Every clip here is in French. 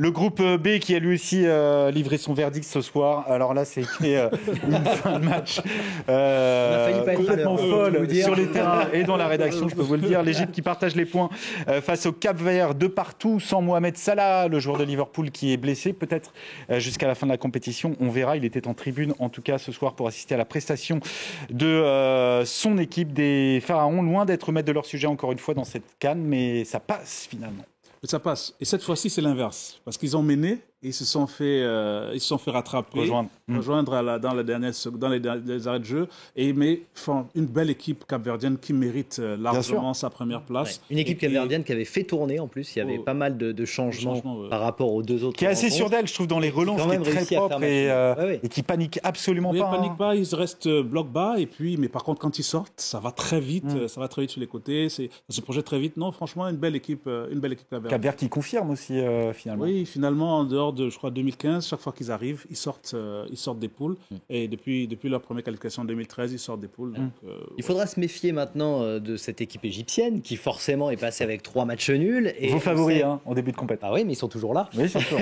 Le groupe B qui a lui aussi livré son verdict ce soir. Alors là, c'était une fin de match complètement folle sur les terrains et dans la rédaction, je peux vous le dire. L'Égypte qui partage les points face au Cap-Vert de partout, sans Mohamed Salah, le joueur de Liverpool qui est blessé, peut-être jusqu'à la fin de la compétition. On verra, il était en tribune en tout cas ce soir pour assister à la prestation de son équipe des Pharaons, loin d'être maître de leur sujet encore une fois dans cette CAN, mais ça passe finalement. Ça passe. Et cette fois-ci, c'est l'inverse. Parce qu'ils ont mené et ils se sont fait rattraper, rejoindre dans les derniers arrêts de jeu. Mais font une belle équipe capverdienne qui mérite largement sa première place. Ouais. Une équipe capverdienne qui avait fait tourner en plus. Il y avait pas mal de changements par rapport aux deux autres. Qui est assez sûre d'elle, je trouve, dans les relances, qui est très propre et qui panique absolument pas. Ils ne paniquent pas, ils restent bloc bas. Mais par contre, quand ils sortent, ça va très vite. Ça va très vite sur les côtés. Ça se projette très vite. Non, franchement, une belle équipe capverdienne. Cap-Vert qui confirme aussi finalement. Oui, finalement, en dehors de, je crois, 2015, chaque fois qu'ils arrivent, ils sortent des poules. Et depuis leur première qualification en 2013, ils sortent des poules. Donc, il faudra se méfier maintenant de cette équipe égyptienne qui forcément est passée avec 3 matchs nuls. Vos favoris en début de compétition. Ah oui, mais ils sont toujours là. Oui, c'est sûr.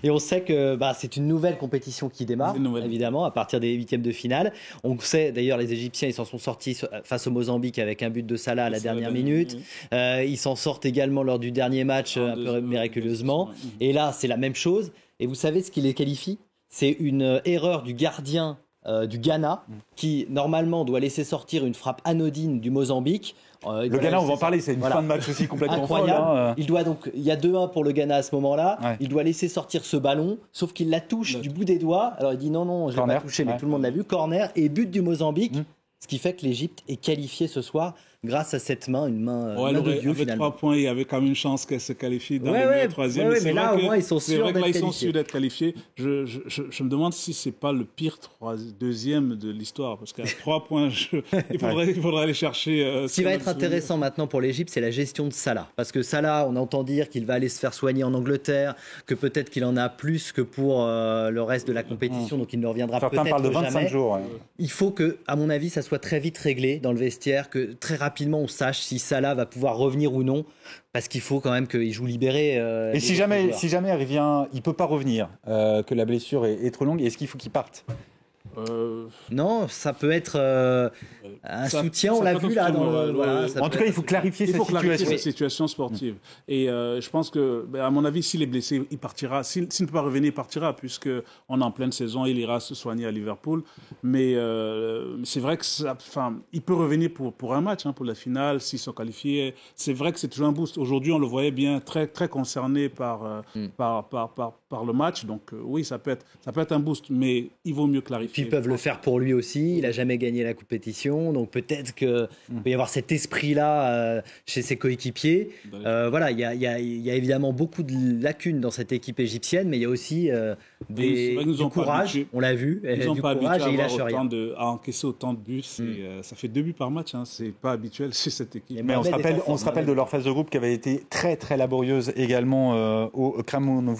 Et on sait que c'est une nouvelle compétition qui démarre, évidemment, à partir des 8e de finale. On sait d'ailleurs, les Égyptiens, ils s'en sont sortis face au Mozambique avec un but de Salah à la dernière minute. Ils s'en sortent également lors du dernier match un peu miraculeusement. Et là, c'est la même chose. Et vous savez ce qui les qualifie ? C'est une erreur du gardien du Ghana qui, normalement, doit laisser sortir une frappe anodine du Mozambique. Le Ghana, on va en parler, c'est une fin de match aussi complètement incroyable. Il y a 2-1 pour le Ghana à ce moment-là. Ouais. Il doit laisser sortir ce ballon, sauf qu'il la touche du bout des doigts. Alors il dit non, je ne l'ai pas touché, mais tout le monde l'a vu. Corner et but du Mozambique. Ce qui fait que l'Égypte est qualifiée ce soir grâce à cette main, une main de Dieu avec finalement. 3 points, il y avait quand même une chance qu'elle se qualifie dans le troisième. Mais là, au moins, ils sont sûrs d'être qualifiés. Je me demande si c'est pas le pire deuxième de l'histoire, parce qu'à 3 points, il faudrait aller chercher. Ce qui va être intéressant maintenant pour l'Égypte, c'est la gestion de Salah, parce que Salah, on entend dire qu'il va aller se faire soigner en Angleterre, que peut-être qu'il en a plus que pour le reste de la compétition, donc il ne reviendra peut-être jamais. Certains parlent de 25 jours. Il faut que, à mon avis, ça soit très vite réglé dans le vestiaire, que très rapidement on sache si Salah va pouvoir revenir ou non, parce qu'il faut quand même qu'il joue libéré. Et si jamais il revient, il peut pas revenir, que la blessure est trop longue, est-ce qu'il faut qu'il parte ? Non, ça peut être un soutien, on l'a vu là. En tout cas, il faut clarifier cette situation sportive. Et je pense que, à mon avis, s'il est blessé, il partira. S'il ne peut pas revenir, il partira, puisqu'on est en pleine saison, il ira se soigner à Liverpool. Mais c'est vrai que il peut revenir pour un match, pour la finale, s'ils sont qualifiés. C'est vrai que c'est toujours un boost. Aujourd'hui, on le voyait bien, très, très concerné par le match. Donc oui, ça peut être un boost, mais il vaut mieux clarifier. Ils peuvent le faire pour lui aussi. Il n'a jamais gagné la compétition, donc peut-être qu'il peut y avoir cet esprit-là chez ses coéquipiers. Voilà, il y a évidemment beaucoup de lacunes dans cette équipe égyptienne, mais il y a aussi du courage. On l'a vu, ils n'ont du pas courage et il lâche rien. À encaisser autant de buts, ça fait 2 buts par match. C'est pas habituel chez cette équipe. Mais on se rappelle de leur phase de groupe qui avait été très très laborieuse également au Cameroun.